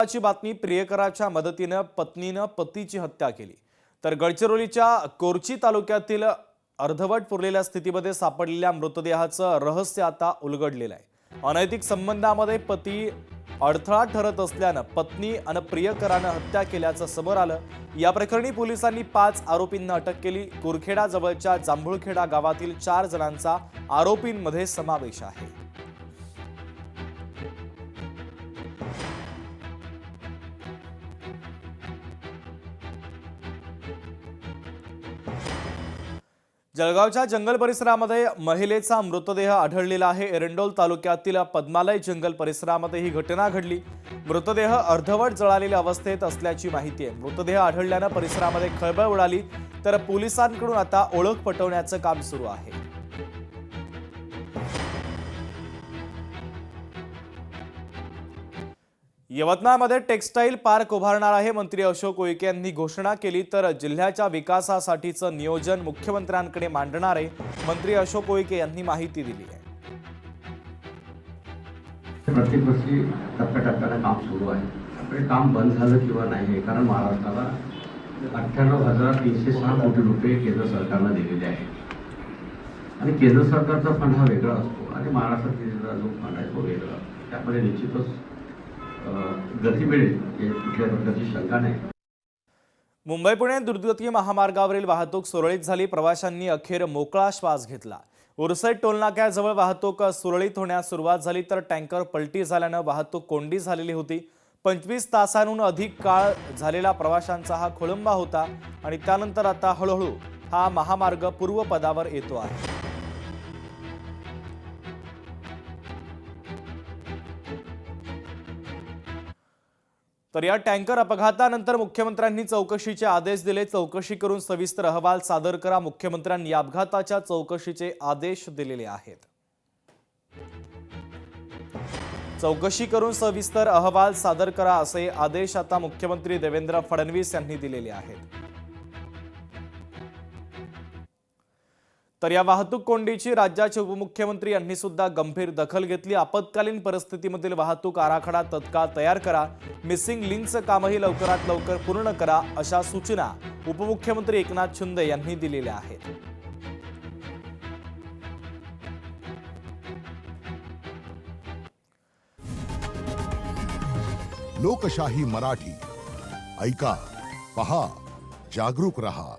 महत्त्वाची बातमी, प्रियकराच्या मदतीने पत्नीने पतीची हत्या केली। तर गडचिरोलीच्या कोरची तालुक्यातील अर्धवट पुरलेल्या स्थितीमध्ये सापडलेल्या मृतदेहाचं रहस्य आता उलगडलेलं आहे। अनैतिक संबंधामध्ये पती अडथळा ठरत असल्याने पत्नी आणि प्रियकराने हत्या केल्याचं समोर आलं। या प्रकरणी पोलिसांनी 5 आरोपींना अटक केली। कुरखेडा जवळच्या जांभूळखेडा गावातील 4 जणांचा आरोपींमध्ये समावेश आहे। जळगावच्या जंगल परिसरामध्ये महिलेचा मृतदेह आढळलेला आहे। एरंडोल तालुक्यातील पद्मालय जंगल परिसरामध्ये ही घटना घडली। मृतदेह अर्धवट जळालेल्या अवस्थेत असल्याची माहिती आहे। मृतदेह आढळल्याने परिसरामध्ये खळबळ उडाली, तर पोलिसांकडून आता ओळख पटवण्याचं काम सुरू आहे। यवतमाळमध्ये टेक्सटाईल पार्क उभारणार आहे। मंत्री अशोक उईके यांनी घोषणा केली, तर जिल्ह्याच्या विकासासाठीचं नियोजन मुख्यमंत्र्यांकडे मांडणार आहे। मंत्री अशोक उईके यांनी माहिती दिली आहे। प्रत्येक वर्षी टप्प्याटप्प्याने काम सुरू आहे। आपले काम बंद झालं किंवा नाही, कारण महाराष्ट्राला 98,306 कोटी रुपये केंद्र सरकारने दिलेले आहेत आणि केंद्र सरकारचा फंड हा वेगळा असतो आणि महाराष्ट्रातील जो फंड आहे तो वेगळा। त्यामध्ये निश्चितच गती मिळेल कुठल्या प्रकारची शंका नाही। मुंबई पुणे द्रुतगती महामार्गावरील वाहतूक सुरळीत झाली। प्रवाशांनी अखेर मोकळा श्वास घेतला। उरसई टोलनाक्याजवळ वाहतूक सुरळीत होण्यास सुरुवात झाली, तर टँकर पलटी झाल्याने वाहतूक कोंडी झालेली होती। 25 तासांहून अधिक काळ झालेला प्रवाशांचा हा खोळंबा होता आणि त्यानंतर आता हळूहळू हा महामार्ग पूर्वपदावर येतो आहे। तर या टँकर अपघातानंतर मुख्यमंत्र्यांनी चौकशीचे आदेश दिले। चौकशी करून सविस्तर अहवाल सादर करा। मुख्यमंत्र्यांनी या अपघाताच्या चौकशीचे आदेश दिलेले आहेत। चौकशी करून सविस्तर अहवाल सादर करा असे आदेश आता मुख्यमंत्री देवेंद्र फडणवीस यांनी दिलेले आहेत। तर या वाहतूक कोंडीची राज्याचे उपमुख्यमंत्री यांनी सुद्धा गंभीर दखल घेतली। आपत्कालीन परिस्थितीमधील वाहतूक आराखडा तत्काळ तयार करा। मिसिंग लिंकचं कामही लवकरात लवकर पूर्ण करा, अशा सूचना उपमुख्यमंत्री एकनाथ शिंदे यांनी दिलेल्या आहेत। लोकशाही मराठी ऐका, पहा, जागरूक रहा।